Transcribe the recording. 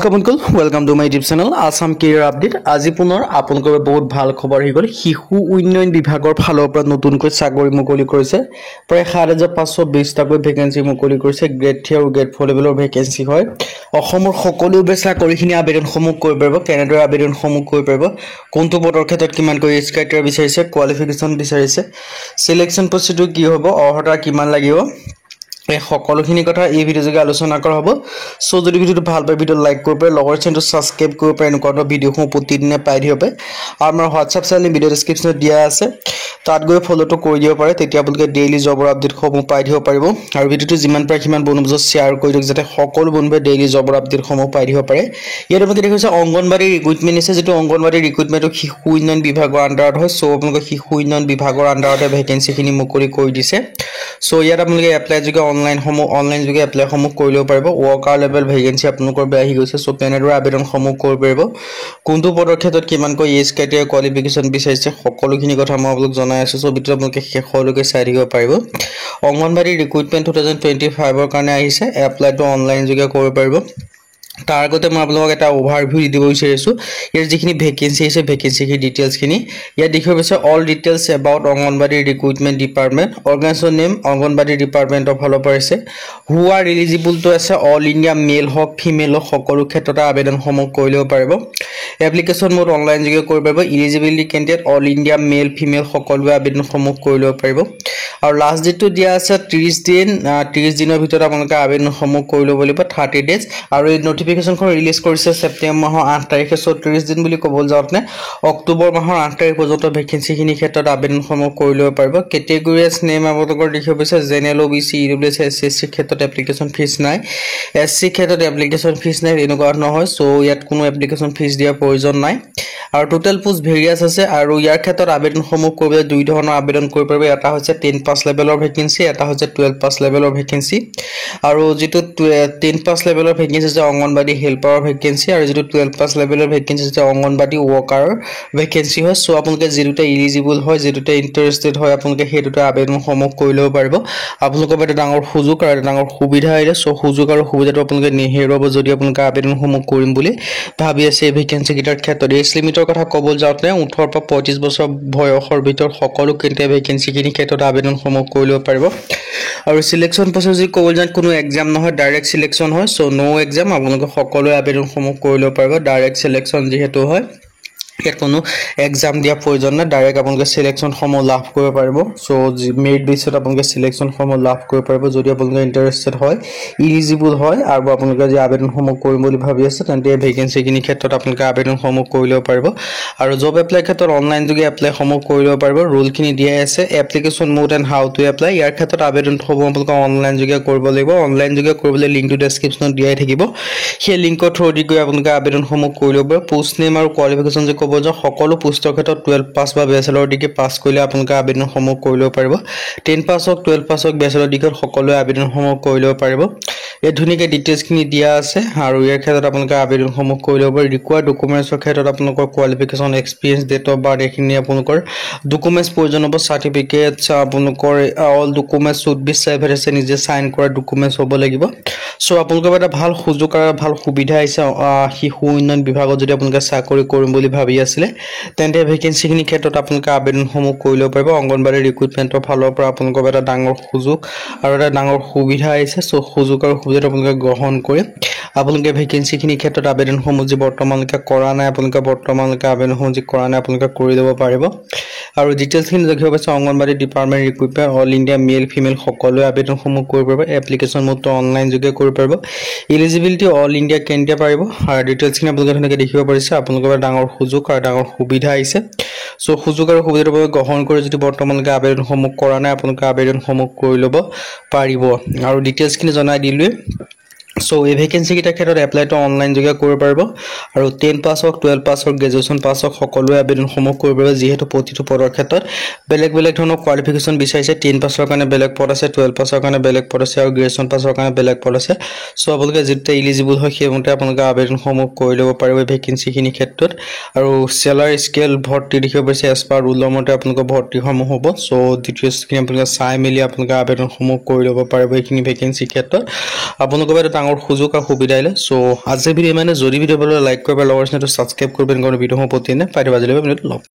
নমস্কাৰ বন্ধুসকল welcome to my YouTube channel Assam career update আজি পুনৰ আপোনালোকৰ বহুত ভাল খবৰ আহি গ'ল শিশু উন্নয়ন বিভাগৰ ফালৰ পৰা নতুনকৈ চাকৰি মুকলি কৰিছে প্ৰায় 7520 টাকৈ ভেকেন্সি মুকলি কৰিছে গ্ৰেড 3 আৰু গ্ৰেড 4 লেভেলৰ ভেকেন্সি হয় অসমৰ সকলো চাকৰিখিনি আবেদনসমূহ কৰিব পাৰিব কেনেদৰে আবেদনসমূহ কৰিব পাৰিব কোনটো পদৰ ক্ষেত্ৰত কিমানকৈ এজ ক্ৰাইটেৰিয়া বিচাৰিছে কোৱালিফিকেশ্যন বিচাৰিছে সিলেকশন প্ৰসিডিউৰ কি হ'ব অৰ্হতা কিমান লাগিব সকলোখিনি কথা এই ভিডিও যোগে আলোচনা কৰা হ'ব সো যদি ভিডিওটো ভাল পায় ভিডিও লাইক কৰিব পাৰে লগৰ চেনেলটো সাবস্ক্ৰাইব কৰিব পাৰে এনেকুৱা ভিডিওসমূহ প্ৰতিদিনে পাই দিব পাৰে আৰু আমাৰ WhatsApp চেনেল ভিডিও ডেসক্ৰিপচনত দিয়া আছে তাত গৈ ফলোটো কৰি দিব পাৰে তেতিয়া আপোনালোকে ডেইলি জবৰ আপডেটসমূহ পাই দিব পাৰিব আৰু ভিডিওটো যিমান পাৰে কিমান বন্ধুবৰ্গ শ্বেয়াৰ কৰি দিয়ক যাতে সকলো বন্ধুৱে ডেইলি জবৰ আপডেটসমূহ পাই দিব পাৰে ইয়াত আপোনালোকে দেখিছে অংগনবাড়ী ৰিক্ৰুটমেন্ট আছে যেটো অংগনবাড়ী ৰিক্ৰুটমেন্টটো শিশু উন্নয়ন বিভাগৰ আন্ডাৰত হয় সো আপোনালোকে শিশু উন্নয়ন বিভাগৰ আন্ডাৰতে ভেকেন্সিখিনি মুকলি কৰি দিছে সো ইয়াত আপোনালোকে এপ্লাই যোগে অনলাইন যোগে এপ্লাই সমূহ কৰি লব পাৰিব ওয়াৰ্কাৰ লেভেল ভেকেন্সি আপোনালোকৰ আহি গৈছে সো পেনেডৰ আবেদন সমূহ কৰিব পাৰিব কোনটো পদৰ ক্ষেত্ৰত কিমানকৈ এজ ক্ৰাইটেৰিয়া কোৱালিফিকেশ্যন বিচাৰিছে সকলোখিনি কথা মই আপোনালোক জনাই আছো সো ভিডিওটো আপোনালোকে শেষলৈকে চাই থাকিব পাৰিব অংগনবাড়ী ৰিক্ৰুটমেন্ট 2025 ৰ কাৰণে আহিছে এপ্লাইটো অনলাইন যোগে কৰিব পাৰিব তাৰ আগতে মই আপোনালোকক এটা ওভাৰভিউ দিব বিচাৰিছো ইয়াৰ যিখিনি ভেকেন্সি আছে ভেকেন্সি ডিটেইলছ খিনি ইয়াত দেখিব পাইছে all details about Anganwadi recruitment department organisation name Anganwadi department of ফালৰ পৰা আছে হু আৰ এলিজিবল টু আছে অল ইণ্ডিয়া মেল হক ফিমেল সকলো ক্ষেত্ৰত আবেদনসমূহ কৰি ল'ব পাৰিব এপ্লিকেশ্যন মোড অনলাইন যোগে কৰিব পাৰিব eligibility candidate all India male female সকলো আবেদনসমূহ কৰি ল'ব পাৰিব আৰু লাষ্ট ডেটটো দিয়া আছে 30 দিনৰ ভিতৰত আপোনালোকে আবেদনসমূহ কৰি ল'ব লাগিব 30 ডেজ আৰু এই নোটিফিকেশনখন ৰিলিজ কৰিছে সেপ্টেম্বৰ মাহৰ 8 তাৰিখে 30 দিন বুলি ক'ব যাওঁতে অক্টোবৰ মাহৰ 8 তাৰিখ পৰ্যন্ত ভেকেন্সিখিনি ক্ষেত্ৰত আবেদনসমূহ কৰি ল'ব পাৰিব কেটেগৰিজ নেম আপোনালোকৰ দেখিব পাইছে জেনেৰেল ওবিসি ইডব্লিউএছ এছসি ক্ষেত্ৰত এপ্লিকেশন ফিজ নাই এছসি ক্ষেত্ৰত এপ্লিকেশন ফিজ নাই এনেকুৱা নহয় সো ইয়াত কোনো এপ্লিকেশন ফিজ দিয়াৰ প্ৰয়োজন নাই আৰু টোটাল পোষ্ট ভেৰিয়াছ আছে আৰু ইয়াৰ ক্ষেত্ৰত আবেদনসমূহ কৰিবলৈ দুই ধৰণৰ আবেদন কৰিব পাৰিব এটা হৈছে 10 পাছ লেভেলৰ ভেকেন্সি এটা হৈছে 12 পাছ লেভেলৰ ভেকেন্সি আৰু যেটো 10 পাছ লেভেলৰ ভেকেন্সি আছে অংগনবাড়ী হেল্পাৰৰ ভেকেন্সি আৰু যেটো 12 পাছ লেভেলৰ ভেকেন্সি আছে অংগনবাড়ী ওয়াৰ্কাৰৰ ভেকেন্সি হয় সো আপোনালোকে যেটোতে এলিজিবল হয় যেটোতে ইন্টাৰেস্টেড হয় আপোনালোকে হেতুতে আবেদনসমূহ কৰি ল'ব পাৰিব আপোনালোকৰ এটা ডাঙৰ সুযোগ আৰু ডাঙৰ সুবিধা আছে সো সুযোগ আৰু সুবিধাটো আপোনালোকে নেহেৰুৱাব যদি আপোনালোকে আবেদনসমূহ কৰিম বুলি ভাবি আছে এই ভেকেন্সি কিটাৰ ক্ষেত্ৰত এজ লিমিটৰ কথা ক'ব যাওঁতে 18 পৰা 35 বছৰ বয়সৰ ভিতৰত সকলো কেন্দ্ৰীয় ভেকেন্সিখিনি ক্ষেত্ৰত আবেদনসমূহ কৰি ল'ব পাৰিব আৰু সিলেকশন প্ৰসেস ক'ব যাওঁতে কোনো এক্সাম নহয় ডাইৰেক্ট সিলেকশন হয় সো নো এক্সাম আপোনালোকে সকলো আবেদনসমূহ কৰি ল'ব পাৰিব ডাইৰেক্ট সিলেকশন যেহেতু হয় ইয়াত কোনো এক্সাম দিয়া প্ৰয়োজন নাই ডাইৰেক্ট আপোনালোকে সিলেকশন সমূহ লাভ কৰিব পাৰিব সো মেৰিট বেছত আপোনালোকে সিলেকশন সমূহ লাভ কৰিব পাৰিব যদি আপোনালোকে ইন্টাৰেস্টেড হয় এলিজিবল হয় আৰু আপোনালোকে যে আবেদনসমূহ কৰিম বুলি ভাবি আছে তেন্তে ভেকেন্সিখিনি ক্ষেত্ৰত আপোনালোকে আবেদনসমূহ কৰি ল'ব পাৰিব আৰু জব এপ্লাই ক্ষেত্ৰত অনলাইন যোগে এপ্লাই সমূহ কৰি ল'ব পাৰিব ৰুলখিনি দিয়া আছে application mode and how to apply ইয়াৰ ক্ষেত্ৰত আবেদনসমূহ আপোনালোকে অনলাইন যোগে কৰিব লাগিব অনলাইন যোগে কৰিবলৈ লিংকটো ডেসক্ৰিপচনত দিয়াই থাকিব সেই লিংকৰ থ্ৰুদি গৈ আপোনালোকে আবেদনসমূহ কৰি ল'ব পোষ্ট নেম আৰু কোৱালিফিকেশ্যন যে ক'ব যে সকলো পোষ্টৰ ক্ষেত্ৰত 12 পাছ বা বেচেলৰ ডিগ্ৰী পাছ কৰিলে আপোনালোকে আবেদনসমূহ কৰি ল'ব পাৰিব 10 পাছ হওক 12 পাছ হওক বেচেলৰ ডিগ্ৰীত সকলোৱে আবেদনসমূহ কৰি ল'ব পাৰিব এই ধুনিকে ডিটেইলছখিনি দিয়া আছে আৰু ইয়াৰ ক্ষেত্ৰত আপোনালোকে আবেদনসমূহ কৰি ল'ব ৰিকোয়াৰ্ড ডকুমেন্টছৰ ক্ষেত্ৰত আপোনালোকৰ qualification experience date of birth এখিনি আপোনালোকৰ ডকুমেন্টছ প্ৰয়োজন হ'ব সাৰ্টিফিকেটছ আপোনালোকৰ all documents should be save আছে নিজে সাইন কৰা ডকুমেন্টছ হ'ব লাগিব সো আপোনালোকৰ এটা ভাল সুযোগ আৰু ভাল সুবিধা আছে শিশু উন্নয়ন বিভাগত যদি আপোনালোকে চাকৰি কৰিম বুলি ভাবি আছিল তেন্তে ভেকেন্সিখিনি ক্ষেত্ৰত আপোনালোকে আবেদনসমূহ কৰি ল'ব পাৰিব অংগনবাড়ী ৰিক্ৰুটমেন্টৰ ফালৰ পৰা আপোনালোকৰ এটা ডাঙৰ সুযোগ আৰু এটা ডাঙৰ সুবিধা আছে সো সুযোগ আৰু সুবিধাটো আপোনালোকে গ্ৰহণ কৰি আপোনালোকে ভেকেন্সিখিনি ক্ষেত্ৰত আবেদনসমূহ যে বৰ্তমানলৈকে কৰা নাই আপোনালোকে বৰ্তমানলৈকে আবেদনসমূহ যে কৰা নাই আপোনালোকে কৰি ল'ব পাৰিব আৰু ডিটেইলছখিনি দেখিব পাইছে Anganwadi department recruitment all India male female সকলোৱে আবেদনসমূহ কৰিব পাৰিব এপ্লিকেশ্যন মোডটো অনলাইন যোগে কৰিব পাৰিব এলিজিবিলিটি অল ইণ্ডিয়া কেন্দ্ৰীয় পাৰিব আৰু ডিটেইলছখিনি আপোনালোকে ধুনীয়াকৈ দেখিব পাৰিছে আপোনালোকৰ ডাঙৰ সুযোগ আৰু ডাঙৰ সুবিধা আছে সো সুযোগ আৰু সুবিধাটো গ্ৰহণ কৰি যদি বৰ্তমানলৈকে আবেদনসমূহ কৰা নাই আপোনালোকে আবেদনসমূহ কৰি ল'ব পাৰিব আৰু ডিটেইলছখিনি জনাই দিলোৱে সো এই ভেকেন্সি কিটা ক্ষেত্ৰত এপ্লাইটো অনলাইন যোগে কৰিব পাৰিব আৰু 10 পাছ হওক 12 পাছ হওক গ্ৰেজুৱেচন পাছ হওক সকলোৱে আবেদনসমূহ কৰিব পাৰিব যেহেতু প্ৰতিটো পদৰ ক্ষেত্ৰত বেলেগ বেলেগ ধৰণৰ কোৱালিফিকেশ্যন বিচাৰিছে 10 পাছৰ কাৰণে বেলেগ পদ আছে 12 পাছৰ কাৰণে বেলেগ পদ আছে আৰু গ্ৰেজুৱেচন পাছৰ কাৰণে বেলেগ পদ আছে সো আপোনালোকে যেতে এলিজিবল হয় সেইমতে আপোনালোকে আবেদনসমূহ কৰি ল'ব পাৰিব ভেকেন্সিখিনি ক্ষেত্ৰত আৰু সেলাৰি স্কেল ভৰ্তি দেখিব পাইছে এজ পাৰ ৰুলৰ মতে আপোনালোকৰ ভৰ্তিসমূহ হ'ব সো ডিটেইলছখিনি আপোনালোকে চাই মেলি আপোনালোকে আবেদনসমূহ কৰি ল'ব পাৰিব এইখিনি ভেকেন্সি ক্ষেত্ৰত আপোনালোকৰ এটা ডাঙৰ সুযোগ আৰু সুবিধা আহিলে সো আজি ভিডিও মানে যদি ভিডিও ভাল লাইক কৰিব লগৰ চেনেলটো সাবস্ক্ৰাইব কৰিবেন কাৰণ ভিডিও প্ৰতি পাই দিবা যদি ভিডিওটো লওক